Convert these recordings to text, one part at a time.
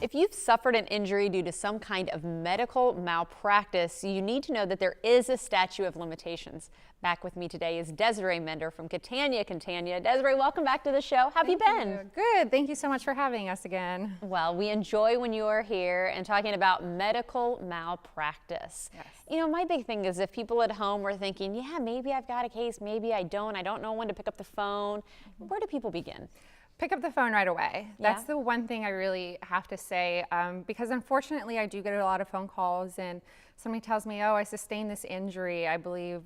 If you've suffered an injury due to some kind of medical malpractice, you need to know that there is a statute of limitations. Back with me today is Desiree Mender from Catania. Desiree, welcome back to the show. How have you been? Good. Thank you so much for having us again. Well, we enjoy when you are here and talking about medical malpractice. Yes. You know, my big thing is if people at home are thinking, yeah, maybe I've got a case, maybe I don't know when to pick up the phone. Where do people begin? Pick up the phone right away. That's the one thing I really have to say, because unfortunately I do get a lot of phone calls and somebody tells me, oh, I sustained this injury. I believe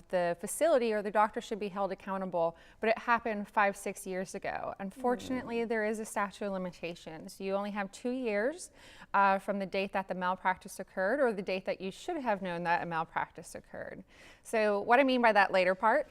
the facility or the doctor should be held accountable, but it happened 5-6 years ago. Unfortunately, there is a statute of limitations. You only have 2 years from the date that the malpractice occurred or the date that you should have known that a malpractice occurred. So what I mean by that later part,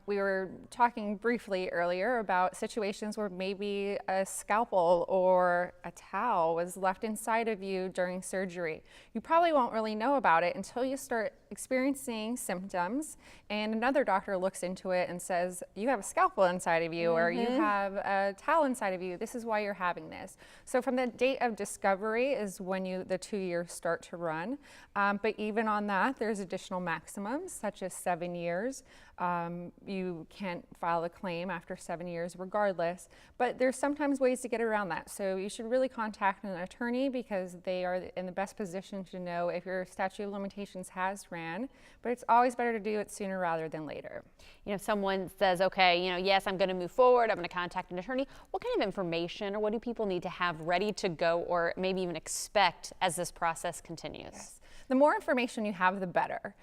we were talking briefly earlier about situations where maybe a scalpel or a towel was left inside of you during surgery. You probably won't really know about it until you start experiencing symptoms and another doctor looks into it and says, you have a scalpel inside of you or you have a towel inside of you. This is why you're having this. So from the date of discovery is when the 2 years start to run. But even on that, there's additional maximums such as 7 years. You can't file a claim after 7 years regardless, but there's sometimes ways to get around that. So you should really contact an attorney because they are in the best position to know if your statute of limitations has ran, but it's always better to do it sooner rather than later. You know, if someone says, okay, yes, I'm going to move forward, I'm going to contact an attorney, what kind of information or what do people need to have ready to go or maybe even expect as this process continues? Yes. The more information you have, the better.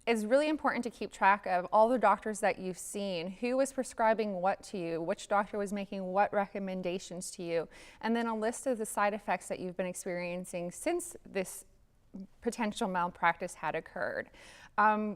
It's really important to keep track of all the doctors that you've seen, who was prescribing what to you, which doctor was making what recommendations to you, and then a list of the side effects that you've been experiencing since this potential malpractice had occurred.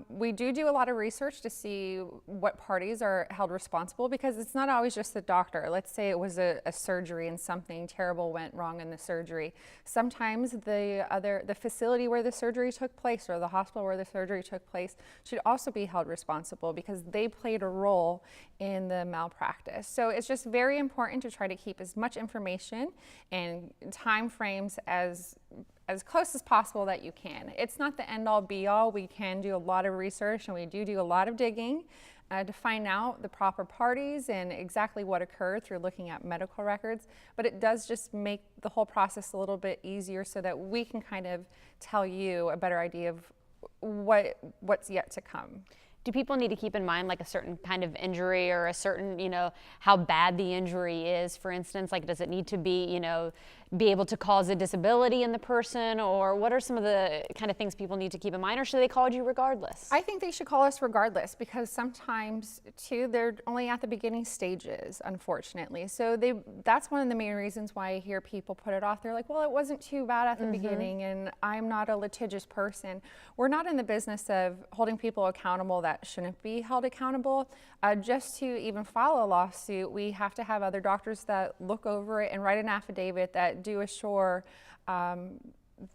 We do a lot of research to see what parties are held responsible because it's not always just the doctor. Let's say it was a surgery and something terrible went wrong in the surgery. Sometimes the facility where the surgery took place or the hospital where the surgery took place should also be held responsible because they played a role in the malpractice. So it's just very important to try to keep as much information and time frames as close as possible that you can. It's not the end all be all. We can do a lot of research and we do a lot of digging to find out the proper parties and exactly what occurred through looking at medical records, but it does just make the whole process a little bit easier so that we can kind of tell you a better idea of what's yet to come. Do people need to keep in mind like a certain kind of injury or a certain, how bad the injury is, for instance? Like, does it need to be, be able to cause a disability in the person, or what are some of the kind of things people need to keep in mind, or should they call you regardless? I think they should call us regardless because sometimes, too, they're only at the beginning stages, unfortunately. So that's one of the main reasons why I hear people put it off. They're like, well, it wasn't too bad at the beginning, and I'm not a litigious person. We're not in the business of holding people accountable that shouldn't be held accountable. Just to even file a lawsuit, we have to have other doctors that look over it and write an affidavit that do assure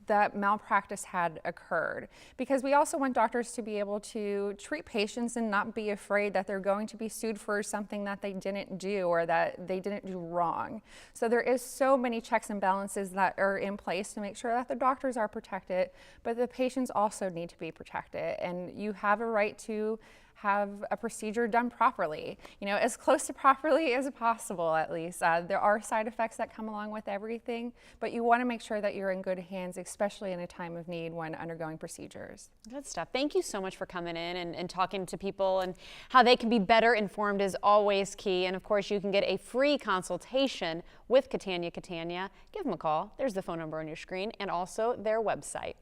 that malpractice had occurred. Because we also want doctors to be able to treat patients and not be afraid that they're going to be sued for something that they didn't do or that they didn't do wrong. So there is so many checks and balances that are in place to make sure that the doctors are protected, but the patients also need to be protected. And you have a right to have a procedure done properly, as close to properly as possible at least. There are side effects that come along with everything, but you want to make sure that you're in good hands, especially in a time of need when undergoing procedures. Good stuff. Thank you so much for coming in and talking to people, and how they can be better informed is always key. And of course, you can get a free consultation with Catania. Give them a call. There's the phone number on your screen and also their website.